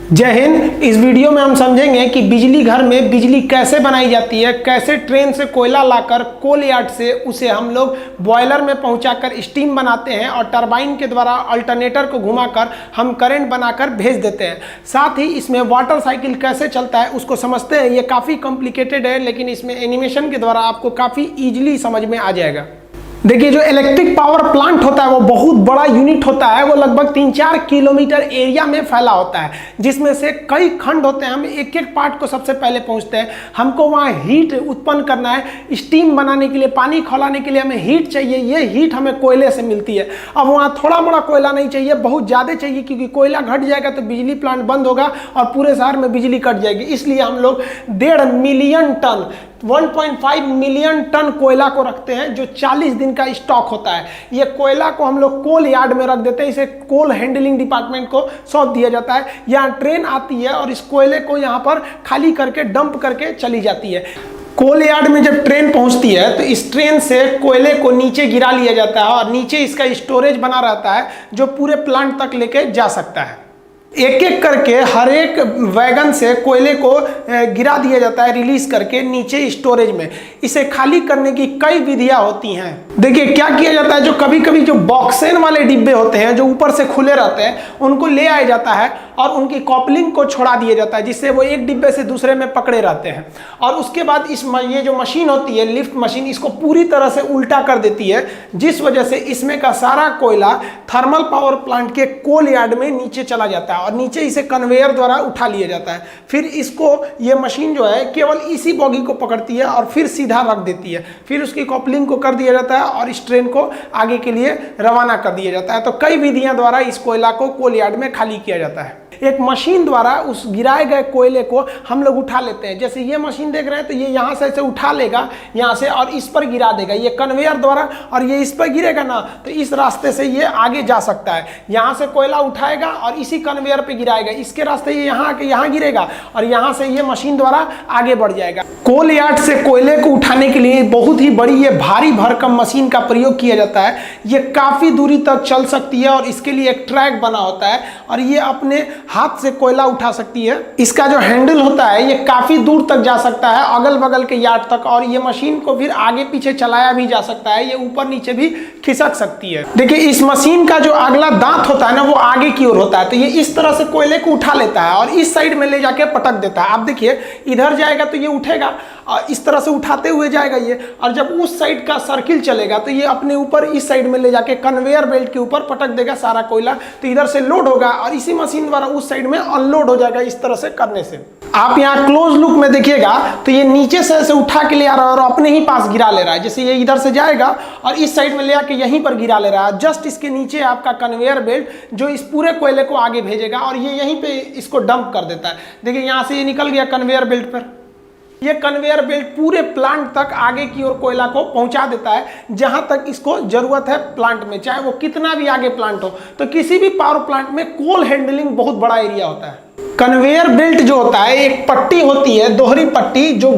जय हिंद। इस वीडियो में हम समझेंगे कि बिजली घर में बिजली कैसे बनाई जाती है, कैसे ट्रेन से कोयला लाकर कोल यार्ड से उसे हम लोग बॉयलर में पहुंचाकर स्टीम बनाते हैं और टरबाइन के द्वारा अल्टरनेटर को घुमाकर हम करंट बनाकर भेज देते हैं। साथ ही इसमें वाटर साइकिल कैसे चलता है उसको समझते हैं। ये काफ़ी कॉम्प्लिकेटेड है, लेकिन इसमें एनिमेशन के द्वारा आपको काफ़ी ईजिली समझ में आ जाएगा। देखिए, जो इलेक्ट्रिक पावर प्लांट होता है वो बहुत बड़ा यूनिट होता है। वो लगभग 3-4 किलोमीटर एरिया में फैला होता है, जिसमें से कई खंड होते हैं। हम एक एक पार्ट को सबसे पहले पहुंचते हैं। हमको वहाँ हीट उत्पन्न करना है, स्टीम बनाने के लिए, पानी खौलाने के लिए हमें हीट चाहिए। ये हीट हमें कोयले से मिलती है। अब वहाँ थोड़ा मोड़ा कोयला नहीं चाहिए, बहुत ज़्यादा चाहिए, क्योंकि कोयला घट जाएगा तो बिजली प्लांट बंद होगा और पूरे शहर में बिजली कट जाएगी। इसलिए हम लोग 1.5 मिलियन टन 1.5 मिलियन टन कोयला को रखते हैं, जो 40 दिन का स्टॉक होता है। ये कोयला को हम लोग कोल यार्ड में रख देते हैं। इसे कोल हैंडलिंग डिपार्टमेंट को सौंप दिया जाता है। यहाँ ट्रेन आती है और इस कोयले को यहाँ पर खाली करके डंप करके चली जाती है। कोल यार्ड में जब ट्रेन पहुंचती है तो इस ट्रेन से कोयले को नीचे गिरा लिया जाता है और नीचे इसका स्टोरेज बना रहता है, जो पूरे प्लांट तक लेके जा सकता है। एक एक करके हर एक वैगन से कोयले को गिरा दिया जाता है, रिलीज करके नीचे स्टोरेज में। इसे खाली करने की कई विधियां होती हैं। देखिए क्या किया जाता है, जो कभी कभी जो बॉक्सेन वाले डिब्बे होते हैं जो ऊपर से खुले रहते हैं, उनको ले आया जाता है और उनकी कॉपलिंग को छोड़ा दिया जाता है, जिससे वो एक डिब्बे से दूसरे में पकड़े रहते हैं। और उसके बाद ये जो मशीन होती है, लिफ्ट मशीन, इसको पूरी तरह से उल्टा कर देती है, जिस वजह से इसमें का सारा कोयला थर्मल पावर प्लांट के कोल यार्ड में नीचे चला जाता है और नीचे इसे कन्वेयर द्वारा उठा लिया जाता है। फिर इसको ये मशीन जो है केवल इसी बॉगी को पकड़ती है और फिर सीधा रख देती है। फिर उसकी कॉपलिंग को कर दिया जाता है और इस ट्रेन को आगे के लिए रवाना कर दिया जाता है। तो कई विधियां द्वारा इस कोयला को कोल यार्ड में खाली किया जाता है। एक मशीन द्वारा उस गिराए गए कोयले को हम लोग उठा लेते हैं। जैसे ये मशीन देख रहे हैं, तो ये यहाँ से ऐसे उठा लेगा यहाँ से और इस पर गिरा देगा, ये कन्वेयर द्वारा, और ये इस पर गिरेगा ना, तो इस रास्ते से ये आगे जा सकता है। यहाँ से कोयला उठाएगा और इसी कन्वेयर पे गिराएगा, इसके रास्ते ये यहाँ आके यहाँ गिरेगा और यहाँ से ये मशीन द्वारा आगे बढ़ जाएगा। कोल यार्ड से कोयले को उठाने के लिए बहुत ही बड़ी ये भारी भरकम मशीन का प्रयोग किया जाता है। ये काफी दूरी तक चल सकती है और इसके लिए एक ट्रैक बना होता है और ये अपने हाथ से कोयला उठा सकती है। इसका जो हैंडल होता है ये काफी दूर तक जा सकता है, अगल बगल के यार्ड तक, और ये मशीन को फिर आगे पीछे चलाया भी जा सकता है। ये ऊपर नीचे भी खिसक सकती है। देखिए, इस मशीन का जो अगला दांत होता है ना, वो आगे की ओर होता है, तो ये इस तरह से कोयले को उठा लेता है और इस साइड में ले जाके पटक देता है। आप देखिए, इधर जाएगा तो ये उठेगा और इस तरह से उठाते हुए जाएगा ये, और जब उस साइड का सर्किल चलेगा तो ये अपने ऊपर इस साइड में ले जाके कन्वेयर बेल्ट के ऊपर पटक देगा सारा कोयला। तो इधर से लोड होगा और इसी मशीन द्वारा उस साइड में अनलोड हो जाएगा। इस तरह से करने से आप यहाँ क्लोज लुक में देखिएगा तो ये नीचे से ऐसे उठा के ले आ रहा है और अपने ही पास गिरा ले रहा है। जैसे ये इधर से जाएगा और इस साइड में ले आके यहीं पर गिरा ले रहा है। जस्ट इसके नीचे आपका कन्वेयर बेल्ट जो इस पूरे कोयले को आगे भेजेगा और ये यहीं पे इसको डंप कर देता है। देखिए, यहाँ से ये निकल गया कन्वेयर बेल्ट पर। ये कन्वेयर बेल्ट पूरे प्लांट तक आगे की ओर कोयला को पहुंचा देता है, जहां तक इसको जरूरत है प्लांट में, चाहे वो कितना भी आगे प्लांट हो। तो किसी भी पावर प्लांट में कोल हैंडलिंग बहुत बड़ा एरिया होता है। कन्वेयर बेल्ट जो होता है, एक पट्टी होती है, दोहरी पट्टी, जो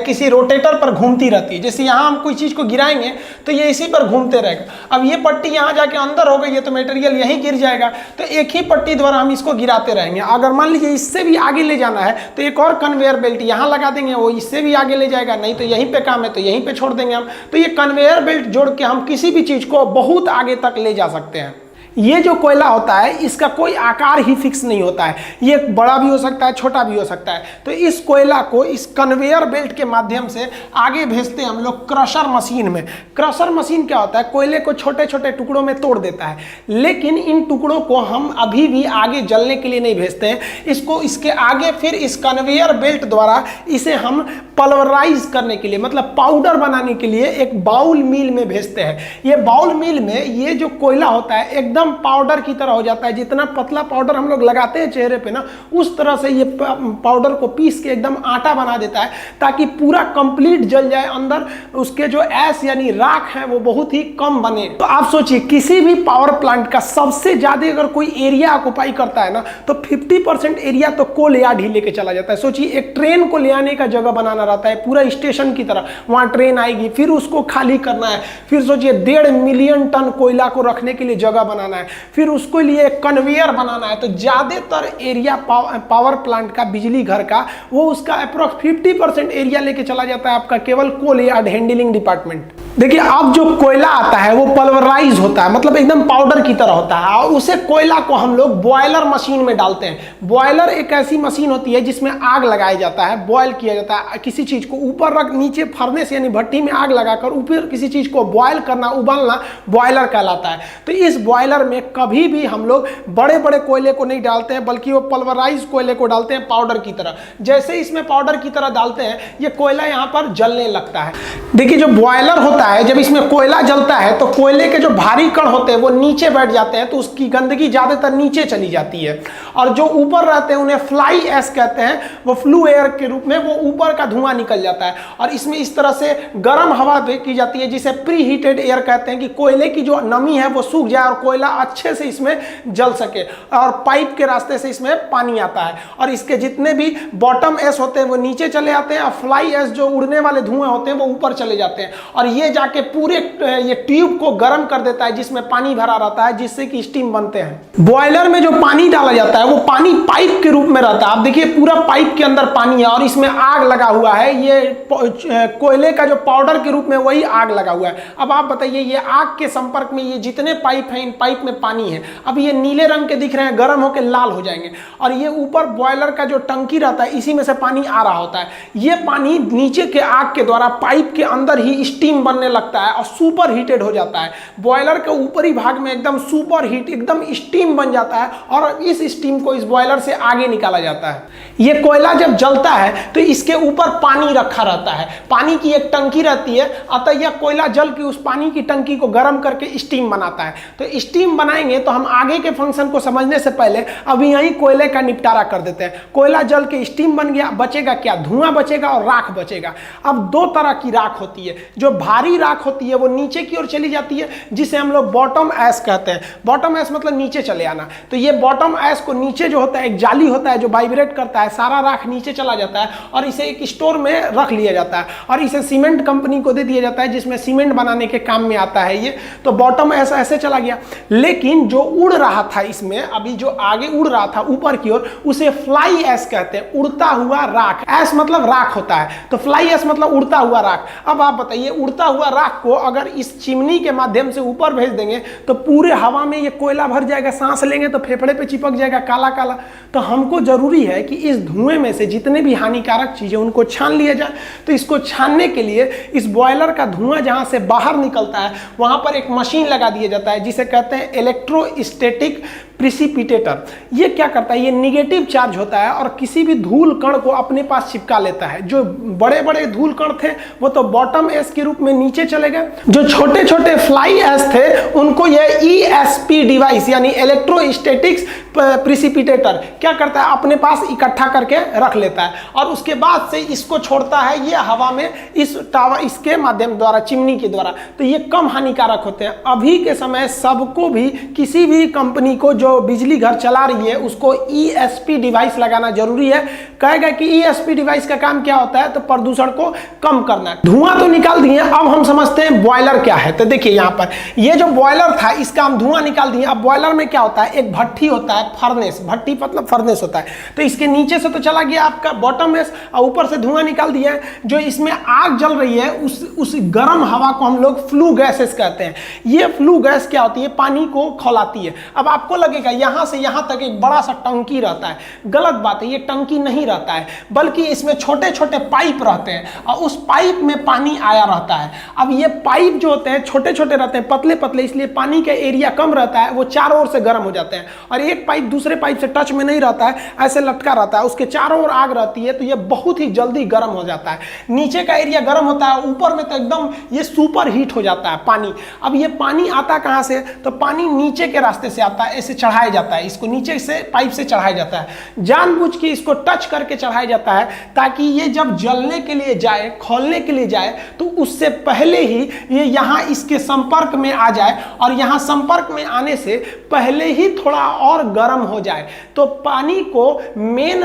किसी रोटेटर पर घूमती रहती है। जैसे यहाँ हम कोई चीज को गिराएंगे तो ये इसी पर घूमते रहेगा। अब ये पट्टी यहाँ जाके अंदर हो गई है तो मटेरियल यहीं गिर जाएगा। तो एक ही पट्टी द्वारा हम इसको गिराते रहेंगे। अगर मान लीजिए इससे भी आगे ले जाना है तो एक और कन्वेयर बेल्ट यहाँ लगा देंगे, वो इससे भी आगे ले जाएगा। नहीं तो यहीं पे काम है तो यहीं पे छोड़ देंगे हम। तो ये कन्वेयर बेल्ट जोड़ के हम किसी भी चीज को बहुत आगे तक ले जा सकते हैं। ये जो कोयला होता है इसका कोई आकार ही फिक्स नहीं होता है, ये बड़ा भी हो सकता है, छोटा भी हो सकता है। तो इस कोयला को इस कन्वेयर बेल्ट के माध्यम से आगे भेजते हैं हम लोग क्रशर मशीन में। क्रशर मशीन क्या होता है, कोयले को छोटे छोटे टुकड़ों में तोड़ देता है, लेकिन इन टुकड़ों को हम अभी भी आगे जलने के लिए नहीं भेजते हैं। इसको इसके आगे फिर इस कन्वेयर बेल्ट द्वारा इसे हम पल्वराइज करने के लिए, मतलब पाउडर बनाने के लिए एक बाउल मिल में भेजते हैं। ये बाउल मिल में ये जो कोयला होता है एकदम पाउडर की तरह हो जाता है। जितना पतला पाउडर हम लोग लगाते हैं चेहरे पे ना, उस तरह से ये पाउडर को पीस के एकदम आटा बना देता है, ताकि पूरा कंप्लीट जल जाए। अंदर उसके जो ऐश यानी राख है वो बहुत ही कम बने। तो आप सोचिए, किसी भी पावर प्लांट का सबसे ज्यादा अगर कोई एरिया ऑक्युपाई करता है ना, तो 50% एरिया तो कोल यार्ड ही लेके चला जाता है। सोचिए, एक ट्रेन को ले आने का जगह बनाना रहता है पूरा स्टेशन की तरह। वहां ट्रेन आएगी, फिर उसको खाली करना है, फिर सोचिए 1.5 मिलियन टन कोयला को रखने के लिए जगह बनाना लगाना है, फिर उसके लिए कन्वेयर बनाना है। तो ज़्यादातर एरिया पावर प्लांट का, बिजली घर का, वो उसका अप्रोक्स 50% एरिया लेके चला जाता है आपका केवल कोल यार्ड हैंडलिंग डिपार्टमेंट। देखिए अब जो कोयला आता है वो पल्वराइज होता है, मतलब एकदम पाउडर की तरह होता है, और उसे कोयला को हम लोग बॉयलर मशीन में डालते हैं। बॉयलर एक ऐसी मशीन होती है जिसमें आग लगाया जाता है, बॉयल किया जाता है, किसी चीज को ऊपर रख नीचे फर्नेस यानी भट्टी में आग लगाकर ऊपर किसी चीज को बॉयल करना, उबालना बॉयलर कहलाता है। तो इस बॉयलर में कभी भी हम लोग बड़े बड़े कोयले को नहीं डालते हैं, बल्कि वो पल्वराइज कोयले को डालते हैं पाउडर की तरह। जैसे इसमें पाउडर की तरह डालते हैं, ये कोयला यहाँ पर जलने लगता है। देखिए जो बॉयलर होता है, जब इसमें कोयला जलता है तो कोयले के जो भारी कण होते हैं वो नीचे बैठ जाते हैं, तो उसकी गंदगी ज्यादातर नीचे चली जाती है, और जो ऊपर रहते हैं उन्हें फ्लाई एश कहते हैं, वो फ्लू एयर के रूप में वो ऊपर का धुआं निकल जाता है। और इसमें इस तरह से गर्म हवा की जाती है जिसे प्री हीटेड एयर कहते हैं, कि कोयले की जो नमी है वो सूख जाए और कोयला अच्छे से इसमें जल सके, और पाइप के रास्ते से इसमें पानी आता है, और इसके जितने भी बॉटम एश होते हैं वो नीचे चले आते हैं, और फ्लाई एश जो उड़ने वाले धुआं होते हैं वो ऊपर चले जाते हैं, और ये जाके पूरे ये ट्यूब को गर्म कर देता है जिसमें पानी भरा रहता है, जिससे कि स्टीम बनते हैं। बॉयलर में जो पानी डाला जाता है वो पानी पाइप के रूप में रहता है। आप देखिए पूरा पाइप के अंदर पानी है और इसमें आग लगा हुआ है, ये कोयले का जो पाउडर के रूप में वही आग लगा हुआ है। अब आप बताइए, ये आग के संपर्क में ये जितने पाइप हैं, इन पाइप में पानी है। अब ये नीले रंग के दिख रहे हैं, गर्म होकर लाल हो जाएंगे, और ये ऊपर बॉयलर का जो टंकी रहता है इसी में से पानी आ रहा होता है। ये पानी नीचे के आग के द्वारा पाइप के अंदर ही स्टीम बनने लगता है और सुपर हीटेड हो जाता है। बॉयलर के ऊपरी भाग में एकदम सुपर हीट, एकदम स्टीम बन जाता है, और इस स्टीम को इस बॉयलर से आगे निकाला जाता है। ये कोयला जब जलता है तो इसके ऊपर पानी रखा रहता है, पानी की एक टंकी रहती है, अतः यह कोयला जल के उस पानी की टंकी को गर्म करके स्टीम बनाता है। तो स्टीम बनाएंगे तो हम आगे के फंक्शन को समझने से पहले अभी यहीं कोयले का निपटारा कर देते हैं। कोयला जल के स्टीम बन गया, बचेगा क्या? धुआं बचेगा और राख बचेगा। अब दो तरह की राख होती है, जो भारी राख होती है वो नीचे की ओर चली जाती है, जिसे हम लोग बॉटम ऐश कहते हैं। बॉटम ऐश मतलब नीचे चले आना। तो ये बॉटम ऐश को नीचे जो होता है, एक जाली होता है जो वाइब्रेट करता है, सारा राख नीचे चला जाता है और इसे एक स्टोर में रख लिया जाता है, और इसे सीमेंट कंपनी को दे दिया जाता है, जिसमें सीमेंट बनाने के काम में आता है ये। तो बॉटम ऐश ऐसे चला गया। लेकिन जो उड़ रहा था इसमें, अभी जो आगे उड़ रहा था ऊपर की ओर, उसे फ्लाई ऐश कहते हैं, उड़ता हुआ राख। ऐश मतलब राख होता है, तो फ्लाई ऐश मतलब उड़ता हुआ राख। अब आप बताइए, उड़ता हुआ राख को अगर इस चिमनी के माध्यम से ऊपर भेज देंगे तो पूरे हवा में ये कोयला भर जाएगा, सांस लेंगे तो फेफड़े पे चिपक जाएगा काला काला। तो हमको जरूरी है कि इस धुएं में से जितने भी हानिकारक चीजें उनको छान लिया जाए। तो इसको छानने के लिए इस बॉयलर का धुआं जहां से बाहर निकलता है वहां पर एक मशीन लगा दिया जाता है, जिसे कहते हैं इलेक्ट्रोस्टैटिक प्रिसिपिटेटर। ये क्या करता है? ये निगेटिव चार्ज होता है और किसी भी धूल कण को अपने पास चिपका लेता है। जो बड़े बड़े धूल कण थे वो तो बॉटम ऐश के रूप में नीचे चले गए, जो छोटे छोटे फ्लाई ऐश थे उनको ये ESP डिवाइस यानी इलेक्ट्रोस्टैटिक्स प्रिसिपिटेटर क्या करता है? अपने पास इकट्ठा करके रख लेता है, और उसके बाद से इसको छोड़ता है ये हवा में, इस टावर इसके माध्यम द्वारा, चिमनी के द्वारा। तो ये कम हानिकारक होते हैं। अभी के समय सबको भी, किसी भी कंपनी को जो बिजली घर चला रही है उसको ESP डिवाइस लगाना जरूरी है। कहेगा कि ESP डिवाइस का काम क्या होता है? तो प्रदूषण को कम करना है। धुआं तो निकाल दिए, अब हम समझते हैं बॉयलर क्या है। तो देखिए यहाँ पर ये जो बॉयलर था इसका हम धुआं निकाल दिए। अब बॉयलर में क्या होता है? एक भट्टी होता है, फर्नेस, भट्टी मतलब फर्नेस होता है। तो इसके नीचे से तो चला गया आपका बॉटम ऐश, और ऊपर से धुआं निकाल दिया है। जो इसमें आग जल रही है उस गर्म हवा को हम लोग फ्लू गैसेस कहते हैं। ये फ्लू गैस क्या होती है? पानी को खौलाती है। अब आपको लगेगा यहाँ से यहाँ तक एक बड़ा सा टंकी रहता है। गलत बात है, ये टंकी नहीं रहता है, बल्कि इसमें छोटे छोटे पाइप रहते हैं और उस पाइप में पानी आया रहता है। अब ये पाइप जो होते हैं छोटे छोटे रहते हैं, पतले पतले, इसलिए पानी का एरिया कम रहता है, वो चारों ओर से गर्म हो जाते हैं। और एक पाइप दूसरे पाइप से टच में नहीं रहता है, ऐसे लटका रहता है, उसके चारों ओर आग रहती है, तो ये बहुत ही जल्दी गर्म हो जाता है। नीचे का एरिया गर्म होता है, ऊपर में तो एकदम ये सुपर हीट हो जाता है पानी। अब ये पानी आता कहाँ से? तो पानी नीचे के रास्ते से आता है, ऐसे चढ़ाया जाता है, इसको नीचे से पाइप से चढ़ाया जाता है, जानबूझ के इसको टच करके चढ़ाया जाता है ताकि ये जब जलने के लिए जाए, खोलने के लिए जाए तो उससे पहले ही ये यहाँ इसके संपर्क में आ जाए और यहाँ संपर्क में आने से पहले ही थोड़ा और गर्म हो जाए। तो पानी को मेन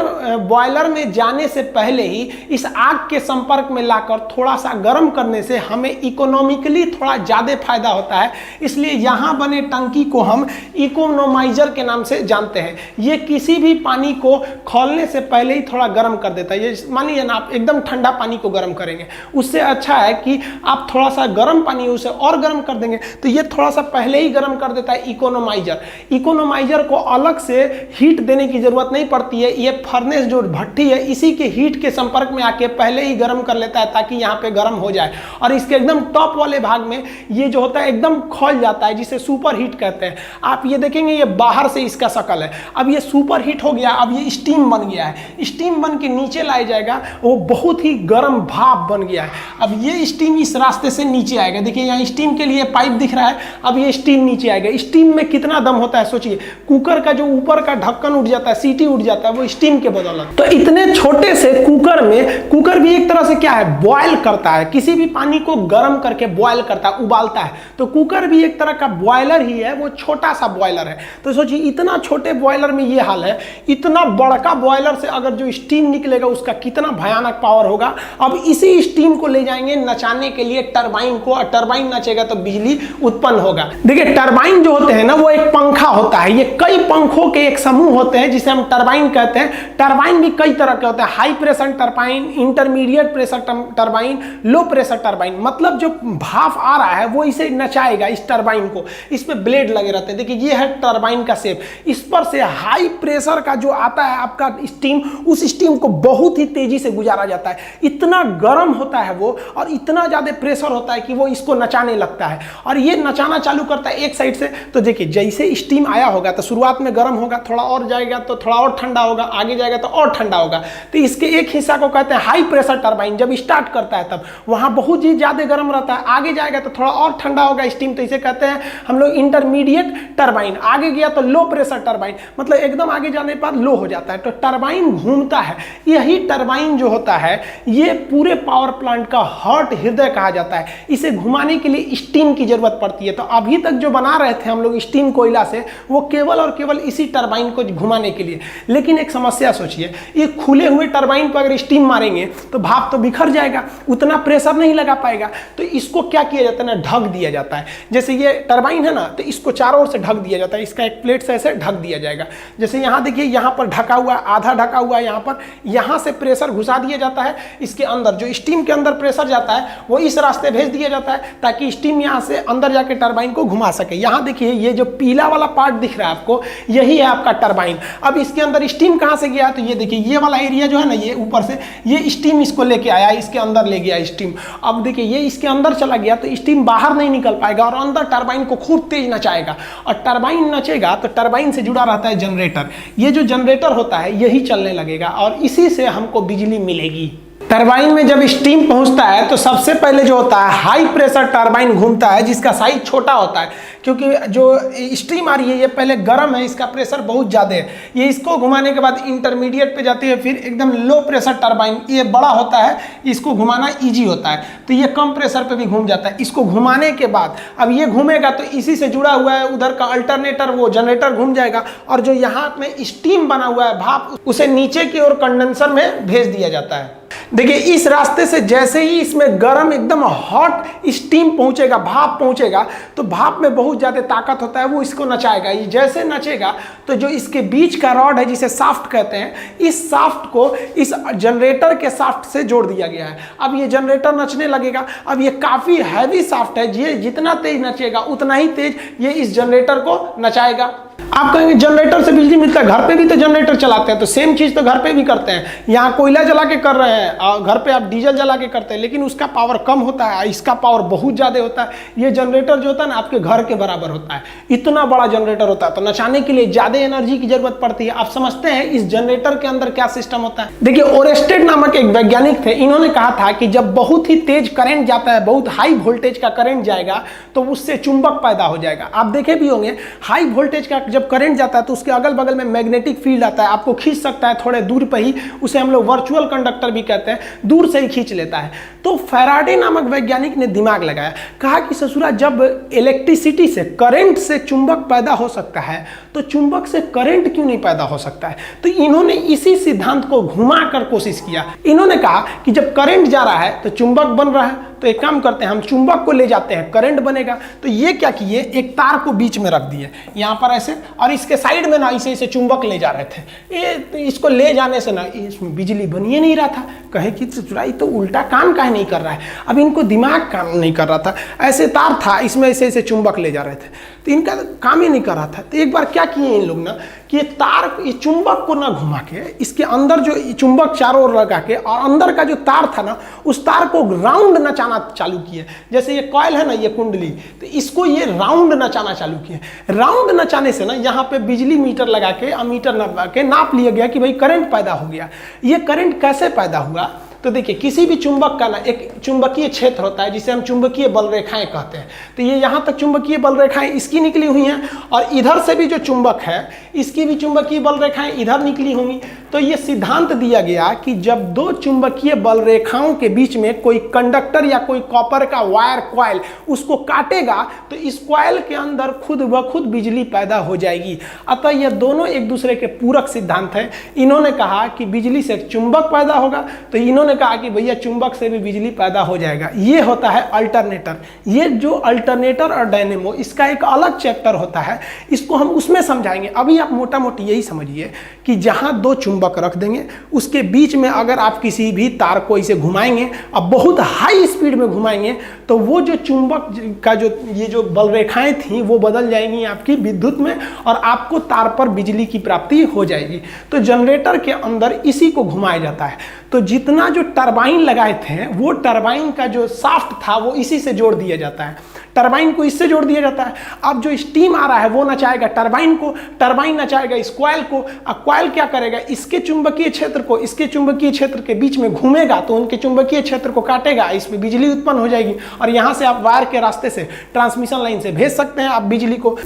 बॉयलर में जाने से पहले ही इस आग के संपर्क में लाकर थोड़ा सा गर्म करने से हमें इकोनॉमिकली थोड़ा ज़्यादा फायदा होता है। इसलिए यहाँ बने टंकी को हम इकोनोमाइजर के नाम से जानते हैं। ये किसी भी पानी को खोलने से पहले ही थोड़ा गर्म कर देता है। ये मानिए ना, आप एकदम ठंडा पानी को गर्म करेंगे, उससे अच्छा है कि आप थोड़ा सा गर्म पानी उसे और गर्म कर देंगे, तो ये थोड़ा सा पहले ही गर्म कर देता है इकोनोमाइजर। इकोनोमाइजर को अलग से हीट देने की जरूरत नहीं पड़ती है, ये फर्नेस जो भट्टी है इसी के हीट के संपर्क में आके पहले ही गर्म कर लेता है ताकि यहाँ पे गर्म हो जाए। और इसके एकदम टॉप वाले भाग में ये जो होता है एकदम खोल जाता है, जिसे सुपर हीट कहते हैं। आप ये देखेंगे ये बाहर से इसका शकल है, अब ये सुपर हीट हो गया, अब ये स्टीम बन गया है, स्टीम बन के नीचे लाया जाएगा, वो बहुत ही गर्म भाप बन गया है। अब ये स्टीम इस रास्ते से नीचे आएगा, देखिए यहाँ स्टीम के लिए पाइप दिख रहा है, अब ये स्टीम नीचे आएगा। स्टीम में कितना दम होता है सोचिए, कुकर का जो ऊपर का ढक्कन उठ जाता है, सीटी उठ जाता है, वो स्टीम के बदौलत। तो इतने छोटे से कुकर में, कुकर भी एक तरह से क्या है, बॉयल करता है, किसी भी पानी को गर्म करके बॉयल करता है, उबालता है। तो कुकर भी एक तरह का बॉयलर ही है, वो छोटा सा बॉयलर है। तो सोचिए इतना छोटे बॉयलर में ये हाल है, इतना बड़का बॉयलर से अगर जो स्टीम निकलेगा उसका कितना भयानक पावर होगा। अब इसी स्टीम को ले जाएंगे नचाने के लिए टरबाइन को, और टरबाइन नचेगा तो बिजली उत्पन्न होगा। देखिए टरबाइन जो होते हैं ना, वो एक पंखा होता है, ये कई पंखों के एक समूह होते हैं जिसे हम टरबाइन कहते हैं। टरबाइन भी कई तरह के होते हैं, high pressure turbine, intermediate pressure turbine, low pressure turbine. मतलब जो भाप आ रहा है वो इसे नचाएगा, इस टरबाइन को, इस पे ब्लेड लगे रहते हैं। देखिए ये है टरबाइन का शेप, इस पर से हाई प्रेशर का जो आता है आपका स्टीम, उस स्टीम को बहुत ही तेजी से गुजारा जाता है। इतना गर्म होता है वो, और इतना ज्यादा प्रेशर होता है कि वो इसको नचाने लगता है, और ये नचाना चालू करता है एक साइड से। तो देखिए जैसे स्टीम आया होगा तो शुरुआत में गर्म होगा, थोड़ा और जाएगा तो थोड़ा और ठंडा होगा, आगे जाएगा तो और ठंडा होगा। तो इसके एक हिस्सा को कहते हैं हाई प्रेशर टरबाइन। जब स्टार्ट करता है तब वहां बहुत ही ज्यादा गर्म रहता है, आगे जाएगा तो थोड़ा और ठंडा होगा स्टीम, तो इसे कहते हैं हम लोग इंटरमीडिएट टरबाइन। आगे गया तो लो प्रेशर टरबाइन, मतलब एकदम आगे जाने के बाद लो हो जाता है। तो टरबाइन घूमता है। यही टरबाइन जो होता है ये पूरे पावर प्लांट का हार्ट, हृदय कहा जाता है। इसे घुमाने के लिए स्टीम की जरूरत पड़ती है। तो अभी तक जो बना रहे थे हम लोग स्टीम कोयला से, वो केवल और केवल इसी टरबाइन को घुमाने के लिए। लेकिन एक समस्या सोचिए, ये खुले हुए टरबाइन पर अगर स्टीम मारेंगे तो भाप तो बिखर जाएगा, उतना प्रेशर नहीं लगा पाएगा। तो इसको क्या किया जाता है ना, ढक दिया जाता है। जैसे ये टरबाइन है ना, तो इसको चारों ओर से ढक दिया जाता है, इसका एक प्लेट से ऐसे ढक दिया जाएगा। जैसे यहाँ देखिए, यहाँ पर ढका हुआ, आधा ढका हुआ है यहाँ पर, यहाँ से प्रेशर घुसा दिया जाता है इसके अंदर। जो स्टीम के अंदर प्रेशर जाता है वो इस रास्ते भेज दिया जाता है ताकि स्टीम यहाँ से अंदर जाके टरबाइन को घुमा सके। यहाँ देखिए ये जो पीला वाला पार्ट दिख रहा है आपको, यही है आपका टरबाइन। अब इसके अंदर स्टीम कहाँ से गया, तो ये देखिए ये वाला एरिया जो है ना, ये ऊपर से ये स्टीम इसको लेके आया, इसके अंदर ले गया स्टीम। अब देखिए ये इसके अंदर चला गया तो स्टीम बाहर नहीं निकल पाएगा और अंदर टरबाइन को खूब तेज नचाएगा। और टरबाइन नचेगा तो टरबाइन से जुड़ा रहता है जनरेटर। ये जो जनरेटर होता है यही चलने लगेगा और इसी से हमको बिजली मिलेगी। टरबाइन में जब स्टीम पहुंचता है तो सबसे पहले जो होता है हाई प्रेशर टरबाइन घूमता है, जिसका साइज छोटा होता है, क्योंकि जो स्टीम आ रही है ये पहले गर्म है, इसका प्रेशर बहुत ज़्यादा है। ये इसको घुमाने के बाद इंटरमीडिएट पे जाती है, फिर एकदम लो प्रेशर टरबाइन, ये बड़ा होता है, इसको घुमाना ईजी होता है, तो ये कम प्रेशर पे भी घूम जाता है। इसको घुमाने के बाद अब ये घूमेगा तो इसी से जुड़ा हुआ है उधर का अल्टरनेटर, वो जनरेटर घूम जाएगा और जो यहाँ में स्टीम बना हुआ है भाप, उसे नीचे की ओर कंडेंसर में भेज दिया जाता है। देखिए इस रास्ते से जैसे ही इसमें गर्म एकदम हॉट स्टीम पहुंचेगा, भाप पहुंचेगा, तो भाप में बहुत ज़्यादा ताकत होता है, वो इसको नचाएगा। ये जैसे नचेगा तो जो इसके बीच का रॉड है जिसे शाफ्ट कहते हैं, इस शाफ्ट को इस जनरेटर के शाफ्ट से जोड़ दिया गया है। अब ये जनरेटर नचने लगेगा। अब ये काफ़ी हैवी शाफ्ट है, ये जितना तेज नचेगा उतना ही तेज ये इस जनरेटर को नचाएगा। आप कहेंगे जनरेटर से बिजली मिलता है, घर पे भी तो जनरेटर चलाते हैं, तो सेम चीज़ तो घर पे भी करते हैं। यहाँ कोयला जला के कर रहे हैं और घर पे आप डीजल जला के करते हैं, लेकिन उसका पावर कम होता है, इसका पावर बहुत ज़्यादा होता है। ये जनरेटर जो होता है ना आपके घर के बराबर होता है, इतना बड़ा जनरेटर होता है। तो नचाने के लिए ज़्यादा एनर्जी की जरूरत पड़ती है। आप समझते हैं इस जनरेटर के अंदर क्या सिस्टम होता है। देखिए ओरेस्टेड नामक एक वैज्ञानिक थे, इन्होंने कहा था कि जब बहुत ही तेज करंट जाता है, बहुत हाई वोल्टेज का करंट जाएगा तो उससे चुंबक पैदा हो जाएगा। आप देखे भी होंगे हाई वोल्टेज का जब करंट जाता है तो उसके अगल बगल में मैग्नेटिक फील्ड आता है, आपको खींच सकता है थोड़े दूर पर ही, उसे हम लोग वर्चुअल कंडक्टर भी कहते हैं, दूर से ही खींच लेता है। तो फैराडे नामक वैज्ञानिक ने दिमाग लगाया, कहा कि ससुरा जब इलेक्ट्रिसिटी से, करंट से चुंबक पैदा हो सकता है तो चुंबक से करंट क्यों नहीं पैदा हो सकता है। तो इन्होंने इसी सिद्धांत को घुमाकर कोशिश किया। इन्होंने कहा कि जब करंट जा रहा है तो चुंबक बन रहा है, तो एक काम करते हैं, हम चुंबक को ले जाते हैं, करंट बनेगा। तो ये क्या किए, एक तार को बीच में रख दिए यहाँ पर ऐसे, और इसके साइड में ना इसे चुंबक ले जा रहे थे। ये इसको ले जाने से ना इसमें बिजली बन ही नहीं रहा था। कहे कि चुराई तो उल्टा काम काहे नहीं कर रहा है। अब इनको दिमाग काम नहीं कर रहा था, ऐसे तार था, इसमें ऐसे चुंबक ले जा रहे थे, तो इनका काम ही नहीं कर रहा था। तो एक बार क्या किए इन लोग ना कि ये चुंबक को ना घुमा के, इसके अंदर जो चुंबक चारों ओर लगा के, और अंदर का जो तार था ना उस तार को राउंड नचाना चालू किए। जैसे ये कॉइल है ना, ये कुंडली, तो इसको ये राउंड नचाना चालू किए। राउंड नचाने से ना यहाँ पे बिजली मीटर लगा के, अमीटर लगा के नाप लिया गया कि भाई करंट पैदा हो गया। ये करंट कैसे पैदा हुआ, तो देखिए किसी भी चुंबक का ना एक चुंबकीय क्षेत्र होता है जिसे हम चुंबकीय बल रेखाएं कहते हैं। तो ये यहाँ तक चुंबकीय बल रेखाएं इसकी निकली हुई हैं, और इधर से भी जो चुंबक है इसकी भी चुंबकीय बल रेखाएं इधर निकली होंगी। तो ये सिद्धांत दिया गया कि जब दो चुंबकीय बल रेखाओं के बीच में कोई कंडक्टर या कोई कॉपर का वायर कॉइल उसको काटेगा तो इस कॉइल के अंदर खुद ब खुद बिजली पैदा हो जाएगी। अतः ये दोनों एक दूसरे के पूरक सिद्धांत हैं। इन्होंने कहा कि बिजली से चुंबक पैदा होगा, तो इन्होंने कहा कि भैया चुंबक से भी बिजली पैदा हो जाएगा। ये होता है अल्टरनेटर। ये जो अल्टरनेटर और डायनेमो, इसका एक अलग चैप्टर होता है, इसको हम उसमें समझाएंगे। अभी आप मोटा मोटी यही समझिए कि जहां दो चुंबक रख देंगे, उसके बीच में अगर आप किसी भी तार को इसे घुमाएंगे, अब बहुत हाई स्पीड में घुमाएंगे, तो वो जो चुंबक का ये जो बल रेखाएं थी वो बदल जाएंगी आपकी विद्युत में, और आपको तार पर बिजली की प्राप्ति हो जाएगी। तो जनरेटर के अंदर इसी को घुमाया जाता है। तो जितना जो टरबाइन लगाए थे, वो टरबाइन का जो शाफ्ट था वो इसी से जोड़ दिया जाता है, टरबाइन को इससे जोड़ दिया जाता है। अब जो स्टीम आ रहा है वो नचाएगा टरबाइन को, टरबाइन नचाएगा इस कॉइल को, अब कॉइल क्या करेगा, इसके चुंबकीय क्षेत्र को इसके चुंबकीय क्षेत्र के बीच में घूमेगा, तो उनके चुंबकीय क्षेत्र को काटेगा, इसमें बिजली उत्पन्न हो जाएगी, और यहाँ से आप वायर के रास्ते से, ट्रांसमिशन लाइन से भेज सकते हैं आप बिजली को।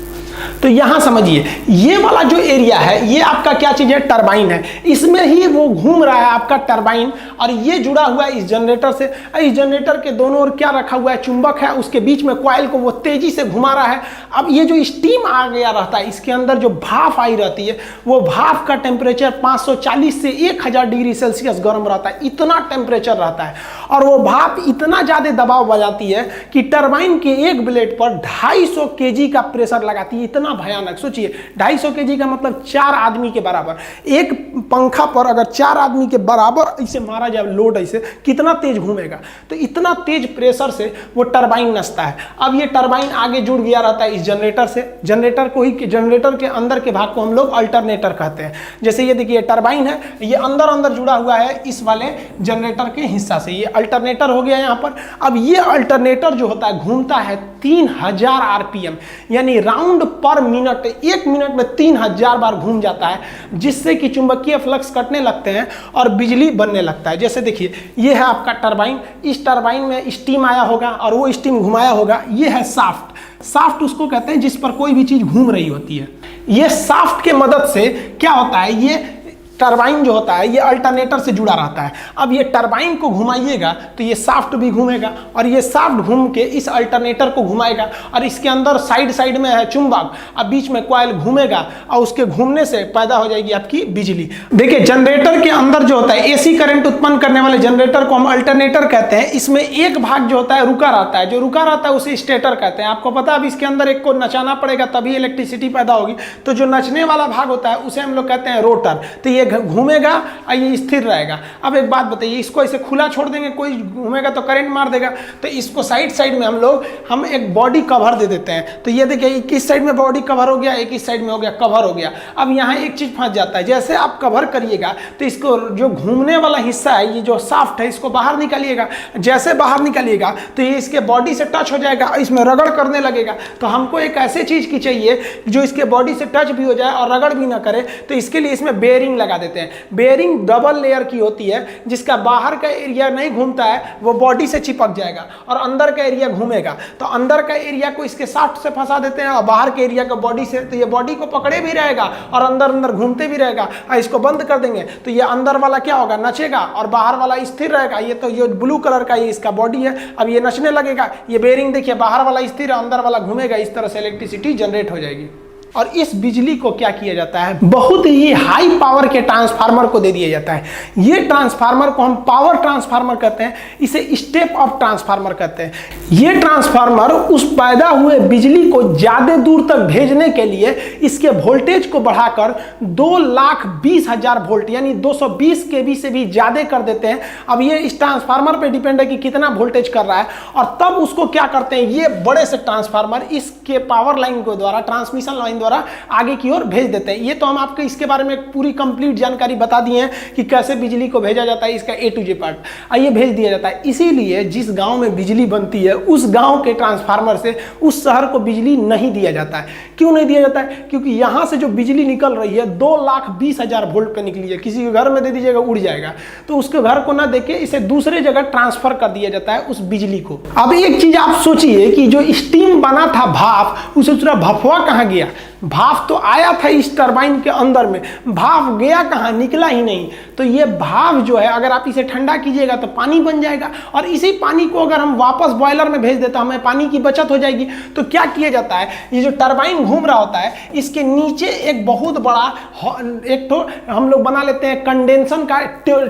तो यहाँ समझिए, ये वाला जो एरिया है ये आपका क्या चीज है, टरबाइन है, इसमें ही वो घूम रहा है आपका टरबाइन, और ये जुड़ा हुआ है इस जनरेटर से। इस जनरेटर के दोनों ओर क्या रखा हुआ है, चुंबक है, उसके बीच में कॉइल को वो तेजी से घुमा रहा है। अब ये जो स्टीम आ गया रहता है, इसके अंदर जो भाप आई रहती है, वो भाप का टेम्परेचर 540 से 1000 डिग्री सेल्सियस गर्म रहता है, इतना टेम्परेचर रहता है। और वो भाप इतना ज्यादा दबाव बजाती है कि टरबाइन के एक ब्लेड पर 250 केजी का प्रेशर लगाती है। इतना भयानक, सोचिए 250 केजी का मतलब 4 आदमी के बराबर। एक पंखा पर अगर 4 आदमी के बराबर इसे मारा जाए लोड, ऐसे कितना तेज घूमेगा। तो इतना तेज प्रेशर से वो टरबाइन नचता है। अब ये टरबाइन आगे जुड़ गया रहता है इस जनरेटर से, जनरेटर को ही, जनरेटर के अंदर के भाग को हम लोग अल्टरनेटर कहते हैं। जैसे ये देखिए टरबाइन है, ये अंदर अंदर जुड़ा हुआ है इस वाले जनरेटर के हिस्सा से, ये अल्टरनेटर हो गया यहाँ पर। अब ये अल्टरनेटर जो होता है घूमता है 3000 आरपीएम, यानी राउंड पर मिनट, 1 मिनट में 3000 बार घूम जाता है, जिससे कि चुंबकीय फ्लक्स कटने लगते हैं और बिजली बनने लगता है। जैसे देखिए ये है आपका टरबाइन, इस टरबाइन में स्टीम आया होगा और वो स्टीम घुमाया होगा। ये है शाफ्ट, शाफ्ट उसको कहते हैं जिस पर कोई भी चीज घूम रही होती है। ये शाफ्ट के मदद से क्या होता है, ये टरबाइन जो होता है ये अल्टरनेटर से जुड़ा रहता है। अब ये टरबाइन को घुमाइएगा तो ये शाफ्ट भी घूमेगा, और ये शाफ्ट घूम के इस अल्टरनेटर को घुमाएगा, और इसके अंदर साइड साइड में है चुंबक, अब बीच में कॉइल घूमेगा, और उसके घूमने से पैदा हो जाएगी आपकी बिजली। देखिए जनरेटर के अंदर जो होता है एसी करंट उत्पन्न करने वाले जनरेटर को हम अल्टरनेटर कहते हैं। इसमें एक भाग जो होता है रुका रहता है, जो रुका रहता है उसे स्टेटर कहते हैं। आपको पता है अब इसके अंदर एक को नचाना पड़ेगा तभी इलेक्ट्रिसिटी पैदा होगी, तो जो नचने वाला भाग होता है उसे हम लोग कहते हैं रोटर। तो ये घूमेगा और ये स्थिर रहेगा। अब एक बात बताइए, इसको ऐसे खुला छोड़ देंगे, कोई घूमेगा तो करंट मार देगा, तो इसको साइड साइड में हम एक बॉडी कवर दे देते हैं। तो ये देखिए एक इस साइड में बॉडी कवर हो गया, एक इस साइड में हो गया कवर हो गया। अब यहाँ एक चीज फंस जाता है, जैसे आप कवर करिएगा तो इसको जो घूमने वाला हिस्सा है, ये जो शाफ्ट है, इसको बाहर निकालिएगा। जैसे बाहर निकालिएगा तो ये इसके बॉडी से टच हो जाएगा, इसमें रगड़ करने लगेगा। तो हमको एक ऐसे चीज की चाहिए जो इसके बॉडी से टच भी हो जाए और रगड़ भी ना करे, तो इसके लिए इसमें बेयरिंग लगा देते हैं। बेयरिंग डबल लेयर की होती है, जिसका बाहर का एरिया नहीं घूमता है वो बॉडी से चिपक जाएगा और अंदर का एरिया घूमेगा। तो अंदर का एरिया को इसके शाफ्ट से फंसा देते हैं और बाहर के एरिया को बॉडी से, तो ये बॉडी को पकड़े भी रहेगा और अंदर अंदर घूमते भी रहेगा। इसको बंद कर देंगे तो ये अंदर वाला क्या होगा, नचेगा, और बाहर वाला स्थिर रहेगा। ये तो ये ब्लू कलर का ये इसका बॉडी है, अब ये नचने लगेगा। ये बेयरिंग देखिए, बाहर वाला स्थिर है, अंदर वाला घूमेगा, इस तरह से इलेक्ट्रिसिटी जनरेट हो जाएगी। और इस बिजली को क्या किया जाता है, बहुत ही हाई पावर के ट्रांसफार्मर को दे दिया जाता है। ये ट्रांसफार्मर को हम पावर ट्रांसफार्मर कहते हैं, इसे स्टेप अप ट्रांसफार्मर कहते हैं। ये ट्रांसफार्मर उस पैदा हुए बिजली को ज्यादा दूर तक भेजने के लिए इसके वोल्टेज को बढ़ाकर 2,20,000 वोल्ट यानी 220 kV से भी ज्यादा कर देते हैं। अब ये इस ट्रांसफार्मर पे डिपेंड है कि कितना वोल्टेज कर रहा है, और तब उसको क्या करते हैं, ये बड़े से ट्रांसफार्मर इसके पावर लाइन के द्वारा, ट्रांसमिशन लाइन द्वारा आगे की ओर भेज देते हैं। ये तो हम आपको इसके बारे में पूरी कंप्लीट जानकारी बता दिए हैं कि कैसे बिजली को भेजा जाता है, इसका A to Z पार्ट आइए भेज दिया जाता है। इसीलिए जिस गांव में बिजली बनती है उस गांव के ट्रांसफार्मर से उस शहर को बिजली नहीं दिया जाता है। क्यों नहीं दिया जाता है, क्योंकि यहां से जो बिजली निकल रही है 2,20,000 वोल्ट पे निकली है। किसी के घर में दे दीजिएगा उड़ जाएगा, तो उसके घर को ना देके इसे दूसरे जगह ट्रांसफर कर दिया जाता है उस बिजली को। अब एक चीज आप सोचिए कि जो स्टीम बना था भाप, उसे दूसरा भफवा कहां गया। भाप तो आया था इस टरबाइन के अंदर में, भाप गया कहाँ, निकला ही नहीं। तो ये भाप जो है अगर आप इसे ठंडा कीजिएगा तो पानी बन जाएगा, और इसी पानी को अगर हम वापस बॉयलर में भेज देता हमें पानी की बचत हो जाएगी। तो क्या किया जाता है, ये जो टरबाइन घूम रहा होता है इसके नीचे एक बहुत बड़ा एक तो हम लोग बना लेते हैं, कंडेंसर का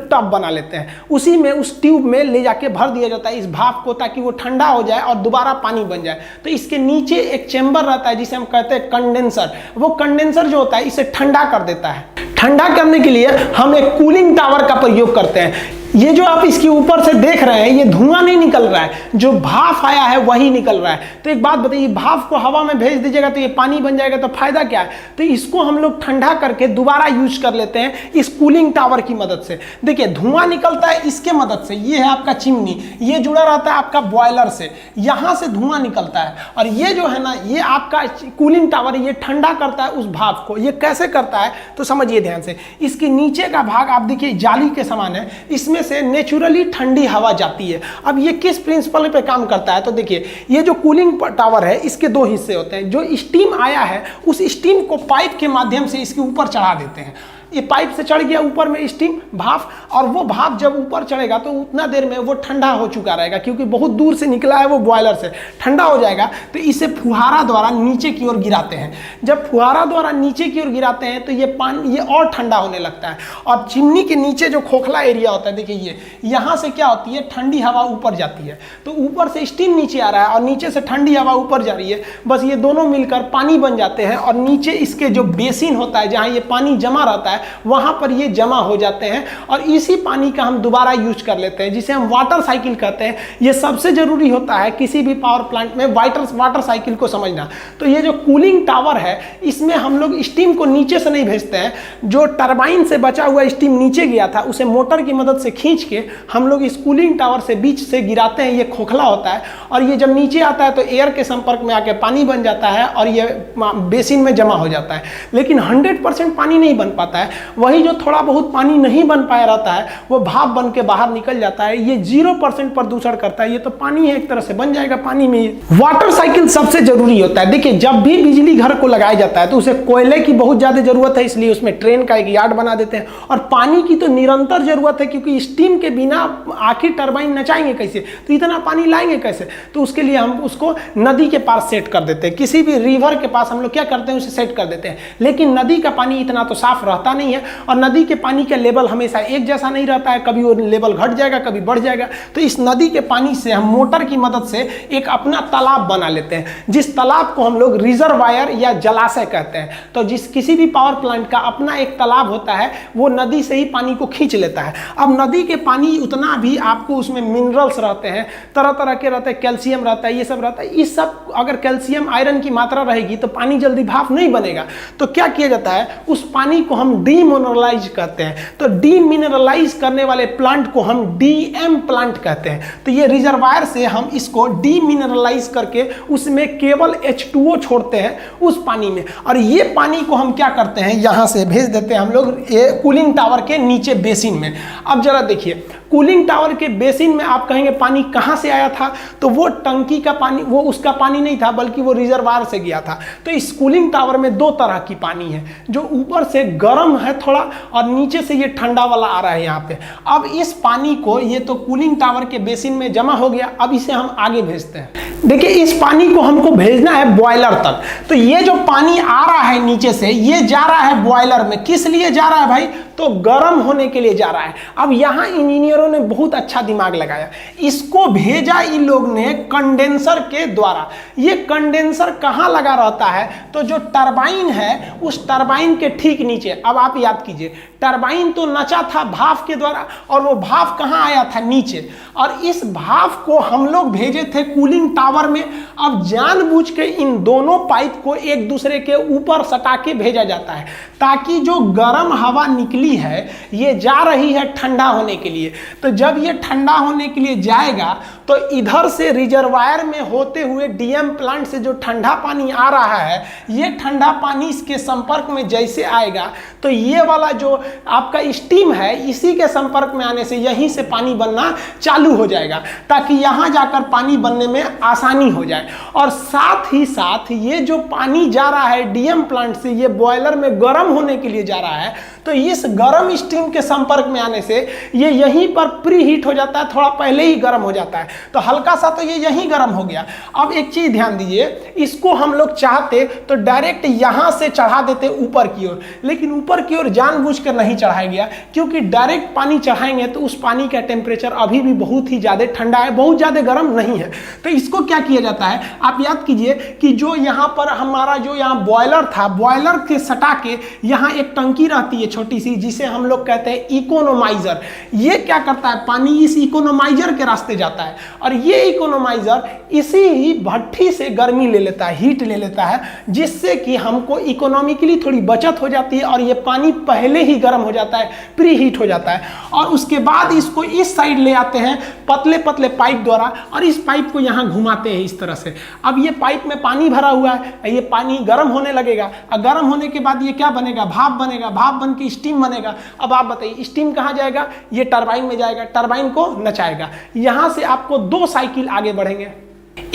टब बना लेते हैं, उसी में उस ट्यूब में ले जाके भर दिया जाता है इस भाप को, ताकि वो ठंडा हो जाए और दोबारा पानी बन जाए। तो इसके नीचे एक चेंबर रहता है जिसे हम कहते हैं कंडेंसर। वो कंडेंसर जो होता है इसे ठंडा कर देता है। ठंडा करने के लिए हम एक कूलिंग टावर का प्रयोग करते हैं। ये जो आप इसके ऊपर से देख रहे हैं ये धुआं नहीं निकल रहा है, जो भाप आया है वही निकल रहा है। तो एक बात बताइए, भाप को हवा में भेज दीजिएगा तो ये पानी बन जाएगा, तो फायदा क्या है। तो इसको हम लोग ठंडा करके दोबारा यूज कर लेते हैं इस कूलिंग टावर की मदद से। देखिए धुआं निकलता है इसके मदद से, ये है आपका चिमनी, ये जुड़ा रहता है आपका बॉयलर से, यहां से धुआं निकलता है, और ये जो है ना ये आपका कूलिंग टावर, ये ठंडा करता है उस भाप को। ये कैसे करता है तो समझिए ध्यान से, इसके नीचे का भाग आप देखिए जाली के समान है, इसमें से नेचुरली ठंडी हवा जाती है। अब ये किस प्रिंसिपल पे काम करता है, तो देखिए ये जो कूलिंग टावर है इसके दो हिस्से होते हैं। जो स्टीम आया है उस स्टीम को पाइप के माध्यम से इसके ऊपर चढ़ा देते हैं। ये पाइप से चढ़ गया ऊपर में स्टीम भाप, और वो भाप जब ऊपर चढ़ेगा तो उतना देर में वो ठंडा हो चुका रहेगा, क्योंकि बहुत दूर से निकला है वो बॉयलर से, ठंडा हो जाएगा। तो इसे फुहारा द्वारा नीचे की ओर गिराते हैं। जब फुहारा द्वारा नीचे की ओर गिराते हैं तो ये पानी ये और ठंडा होने लगता है, और चिमनी के नीचे जो खोखला एरिया होता है देखिए ये, यहाँ से क्या होती है, ठंडी हवा ऊपर जाती है। तो ऊपर से स्टीम नीचे आ रहा है और नीचे से ठंडी हवा ऊपर जा रही है, बस ये दोनों मिलकर पानी बन जाते हैं, और नीचे इसके जो बेसिन होता है जहाँ ये पानी जमा रहता है वहां पर ये जमा हो जाते हैं, और इसी पानी का हम दोबारा यूज कर लेते हैं, जिसे हम वाटर साइकिल कहते हैं। ये सबसे जरूरी होता है किसी भी पावर प्लांट में वाटर साइकिल को समझना। तो ये जो कूलिंग टावर है इसमें हम लोग स्टीम को नीचे से नहीं भेजते हैं, जो टरबाइन से बचा हुआ स्टीम नीचे गया था उसे मोटर की मदद से खींच के हम लोग इस कूलिंग टावर से बीच से गिराते हैं। ये खोखला होता है, और ये जब नीचे आता है तो एयर के संपर्क में आके पानी बन जाता है और ये बेसिन में जमा हो जाता है। लेकिन 100% पानी नहीं बन पाता है, वही जो थोड़ा बहुत पानी नहीं बन पाया रहता है वो भाप बन के बाहर निकल जाता है। ये 0% प्रदूषण करता है, ये तो पानी है एक तरह से, बन जाएगा पानी में। वाटर साइकिल सबसे जरूरी होता है। देखिए जब भी बिजली घर को लगाया जाता है तो उसे कोयले की बहुत ज्यादा जरूरत है, इसलिए उसमें ट्रेन का एक यार्ड बना देते हैं, और पानी की तो निरंतर जरूरत है, क्योंकि स्टीम के बिना आखिर टरबाइन नचाएंगे कैसे, तो इतना पानी लाएंगे कैसे। तो उसके लिए हम उसको नदी के पास सेट कर देते हैं, किसी भी रिवर के पास हम लोग क्या करते हैं उसे सेट कर देते हैं। लेकिन नदी का पानी इतना तो साफ रहता नहीं है, और नदी के पानी का लेवल हमेशा एक जैसा नहीं रहता है, कभी वो लेवल घट जाएगा कभी बढ़ जाएगा। तो इस नदी के पानी से हम मोटर की मदद से एक अपना तालाब बना लेते हैं, जिस तालाब को हम लोग रिजर्वायर या जलाशय कहते हैं। तो जिस किसी भी पावर प्लांट का अपना एक तालाब होता है, वो नदी से ही पानी को खींच लेता है। अब नदी के पानी उतना भी आपको उसमें मिनरल्स रहते हैं, तरह तरह के रहते हैं, कैल्शियम रहता है, ये सब रहता है। इस सब अगर कैल्शियम आयरन की मात्रा रहेगी तो पानी जल्दी भाप नहीं बनेगा। तो क्या किया जाता है, उस पानी को हम डीमिनरलाइज कहते हैं। तो डीमिनरलाइज करने वाले प्लांट को हम डीएम प्लांट कहते हैं। तो ये रिजर्वायर से हम इसको डीमिनरलाइज करके उसमें केवल H2O छोड़ते हैं उस पानी में, और ये पानी को हम क्या करते हैं, यहाँ से भेज देते हैं हम लोग ये कूलिंग टावर के नीचे बेसिन में। अब जरा देखिए, कूलिंग टावर के बेसिन में आप कहेंगे पानी कहाँ से आया था, तो वो टंकी का पानी, वो उसका पानी नहीं था बल्कि वो रिजर्वायर से गया था। तो इस कूलिंग टावर में दो तरह की पानी है, जो ऊपर से गर्म है थोड़ा और नीचे से ये ठंडा वाला आ रहा है यहाँ पे। अब इस पानी को, ये तो कूलिंग टावर के बेसिन में जमा हो गया, अब इसे हम आगे भेजते हैं। देखिए इस पानी को हमको भेजना है बॉयलर तक। तो ये जो पानी आ रहा है नीचे से, ये जा रहा है बॉयलर में। किस लिए जा रहा है भाई, तो गर्म होने के लिए जा रहा है। अब यहाँ इंजीनियरों ने बहुत अच्छा दिमाग लगाया, इसको भेजा इन लोग ने कंडेंसर के द्वारा। ये कंडेंसर कहाँ लगा रहता है, तो जो टरबाइन है उस टरबाइन के ठीक नीचे। अब आप याद कीजिए, टरबाइन तो नचा था भाप के द्वारा, और वो भाप कहाँ आया था, नीचे। और इस भाप को हम लोग भेजे थे कूलिंग टावर में। अब जानबूझ के इन दोनों पाइप को एक दूसरे के ऊपर सटा के भेजा जाता है, ताकि जो गर्म हवा निकली है ये जा रही है ठंडा होने के लिए। तो जब ये ठंडा होने के लिए जाएगा तो इधर से रिजर्वायर में होते हुए डीएम प्लांट से जो ठंडा पानी आ रहा है, ये ठंडा पानी इसके संपर्क में जैसे आएगा तो ये वाला जो आपका स्टीम है, इसी के संपर्क में आने से यहीं से पानी बनना चालू हो जाएगा, ताकि यहाँ जाकर पानी बनने में आसानी हो जाए। और साथ ही साथ ये जो पानी जा रहा है डीएम प्लांट से, ये बॉयलर में गर्म होने के लिए जा रहा है, तो इस गर्म स्टीम के संपर्क में आने से ये यहीं पर प्री हीट हो जाता है, थोड़ा पहले ही गर्म हो जाता है। तो हल्का सा तो ये यहीं गर्म हो गया। अब एक चीज ध्यान दीजिए, इसको हम लोग चाहते तो डायरेक्ट यहां से चढ़ा देते ऊपर की ओर, लेकिन ऊपर की ओर जानबूझकर नहीं चढ़ाया गया, क्योंकि डायरेक्ट पानी चढ़ाएंगे तो उस पानी का टेम्परेचर अभी भी बहुत ही ज्यादा ठंडा है, बहुत ज्यादा गर्म नहीं है। तो इसको क्या किया जाता है, आप याद कीजिए कि जो यहाँ पर हमारा जो यहाँ बॉयलर था, बॉयलर के सटा के यहाँ एक टंकी रहती है छोटी सी, जिसे हम लोग कहते हैं इकोनोमाइजर। ये क्या करता है, पानी इस इकोनोमाइजर के रास्ते जाता है, और ये इकोनोमाइजर इसी ही भट्ठी से गर्मी ले लेता है, हीट ले लेता है, जिससे कि हमको इकोनॉमिकली थोड़ी बचत हो जाती है, और ये पानी पहले ही गर्म हो जाता है, प्री हीट हो जाता है। और उसके बाद इसको इस साइड ले आते हैं पतले पतले पाइप द्वारा, और इस पाइप को यहाँ घुमाते हैं इस तरह से। अब ये पाइप में पानी भरा हुआ है, ये पानी गर्म होने लगेगा, और गर्म होने के बाद ये क्या बनेगा, भाप बनेगा, भाप बन के स्टीम बनेगा। अब आप बताइए स्टीम कहाँ जाएगा, ये टरबाइन में जाएगा, टरबाइन को नचाएगा। यहाँ से आपको दो साइकिल आगे बढ़ेंगे।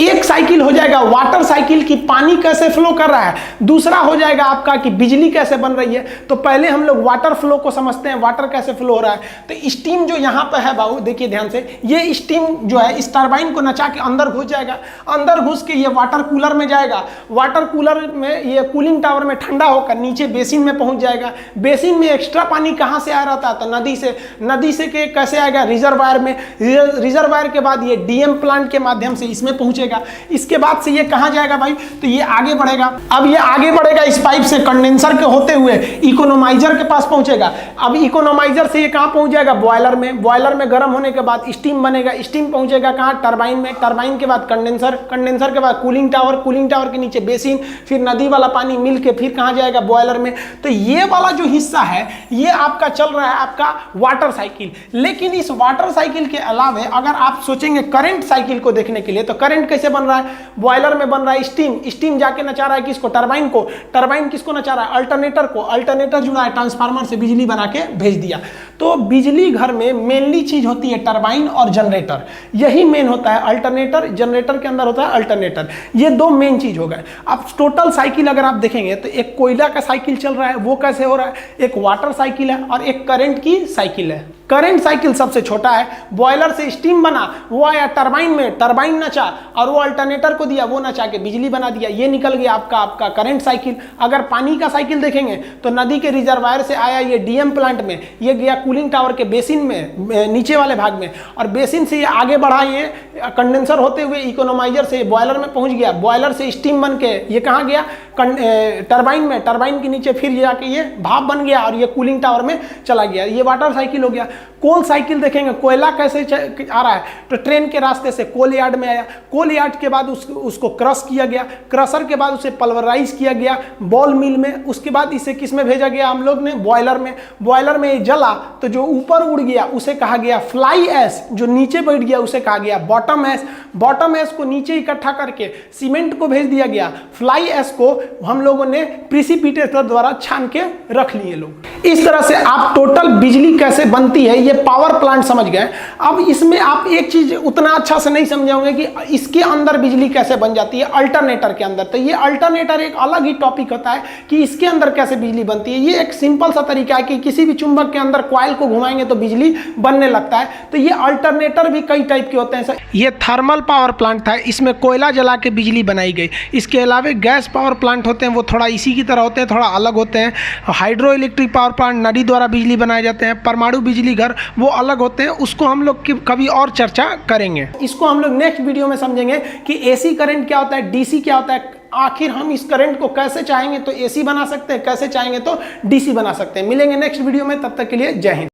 एक साइकिल हो जाएगा वाटर साइकिल की पानी कैसे फ्लो कर रहा है, दूसरा हो जाएगा आपका कि बिजली कैसे बन रही है। तो पहले हम लोग वाटर फ्लो को समझते हैं, वाटर कैसे फ्लो हो रहा है। तो स्टीम जो यहाँ पे है बाबू देखिए ध्यान से, ये स्टीम जो है इस टरबाइन को नचा के अंदर घुस जाएगा, अंदर घुस के ये वाटर कूलर में जाएगा, वाटर कूलर में ये कूलिंग टावर में ठंडा होकर नीचे बेसिन में पहुंच जाएगा। बेसिन में एक्स्ट्रा पानी कहाँ से आ रहा था, तो नदी से। नदी से के कैसे आएगा, रिजर्वायर में। रिजर्वायर के बाद ये डीएम प्लांट के माध्यम से इसमें पहुंचेगा। इसके बाद से ये कहां जाएगा भाई, तो ये आगे बढ़ेगा। अब ये आगे बढ़ेगा इस पाइप से कंडेंसर के होते हुए इकोनोमाइजर के पास पहुंचेगा। अब इकोनोमाइजर से ये कहां पहुंच जाएगा, बॉयलर में। बॉयलर में गर्म होने के बाद स्टीम बनेगा, स्टीम पहुंचेगा कहां, टरबाइन में। टरबाइन के बाद कंडेंसर, कंडेंसर के बाद कूलिंग टावर, कूलिंग टावर के नीचे बेसिन, फिर नदी वाला पानी मिल के फिर कहां जाएगा, बॉयलर में। तो ये वाला जो हिस्सा है ये आपका चल रहा है आपका वाटर साइकिल। लेकिन इस वाटर साइकिल के अलावा अगर आप सोचेंगे करंट साइकिल को देखने के लिए, तो करंट कैसे बन रहा है, बॉयलर में बन रहा है स्टीम, स्टीम जाके नचा रहा है किसको, टरबाइन को, टरबाइन किसको नचा रहा है, अल्टरनेटर को, अल्टरनेटर जुड़ा है ट्रांसफार्मर से, बिजली बना के भेज दिया। तो बिजली घर में मेनली चीज होती है टरबाइन और जनरेटर, यही मेन होता है। अल्टरनेटर, जनरेटर के अंदर होता है अल्टरनेटर, ये दो मेन चीज हो गए। अब टोटल साइकिल अगर आप देखेंगे तो एक कोयला का साइकिल चल रहा है, वो कैसे हो रहा है, एक वाटर साइकिल है और एक करंट की साइकिल है। करंट साइकिल सबसे छोटा है, बॉयलर से स्टीम बना, वो आया टरबाइन में, टरबाइन नचा और वो अल्टरनेटर को दिया, वो नचा के बिजली बना दिया, ये निकल गया आपका करंट साइकिल। अगर पानी का साइकिल देखेंगे तो नदी के रिजर्वायर से आया ये डीएम प्लांट में, ये गया कूलिंग टावर के बेसिन में नीचे वाले भाग में, और बेसिन से ये आगे बढ़ा, ये कंडेंसर होते हुए इकोनोमाइजर से बॉयलर में पहुंच गया, बॉयलर से स्टीम बन के ये कहाँ गया, टरबाइन में, टरबाइन के नीचे फिर जाके ये भाप बन गया और ये कूलिंग टावर में चला गया। ये वाटर साइकिल हो गया। कोल साइकिल देखेंगे, कोयला कैसे आ रहा है, तो ट्रेन के रास्ते से कोल यार्ड में आया, कोल यार्ड के बाद उसको क्रश किया गया, क्रशर के बाद उसे पल्वराइज किया गया बॉल मिल में, उसके बाद इसे किस में भेजा गया हम लोग ने, बॉयलर में। बॉयलर में ये जला तो जो ऊपर उड़ गया उसे कहा गया फ्लाई ऐश, जो नीचे बैठ गया उसे कहा गया बॉटम ऐश। बॉटम ऐश को नीचे इकट्ठा करके सीमेंट को भेज दिया गया, फ्लाई ऐश को हम लोगों ने प्रिसिपिटेटर द्वारा छान के रख लिए लोग। इस तरह से आप टोटल बिजली कैसे बनती है ये पावर प्लांट समझ गए। अब इसमें आप एक चीज उतना अच्छा से नहीं समझे होंगे कि इसके अंदर बिजली कैसे बन जाती है, अल्टरनेटर के अंदर। तो ये अल्टरनेटर एक अलग ही टॉपिक होता है कि इसके अंदर कैसे बिजली बनती है। ये एक सिंपल सा तरीका है कि किसी भी चुंबक के अंदर कॉइल को घुमाएंगे तो बिजली बनने लगता है। तो ये अल्टरनेटर भी कई टाइप के होते हैं। ये थर्मल पावर प्लांट था, इसमें कोयला जला के बिजली बनाई गई। इसके अलावा गैस पावर प्लांट होते हैं, वो थोड़ा इसी की तरह होते हैं, थोड़ा अलग होते हैं। हाइड्रो इलेक्ट्रिक पावर प्लांट नदी द्वारा बिजली बनाए जाते हैं। परमाणु बिजली घर वो अलग होते हैं, उसको हम लोग कभी और चर्चा करेंगे। इसको हम लोग नेक्स्ट वीडियो में समझेंगे कि एसी करंट क्या होता है, डीसी क्या होता है, आखिर हम इस करंट को कैसे चाहेंगे तो एसी बना सकते हैं, कैसे चाहेंगे तो डीसी बना सकते हैं। मिलेंगे नेक्स्ट वीडियो में, तब तक के लिए जय हिंद।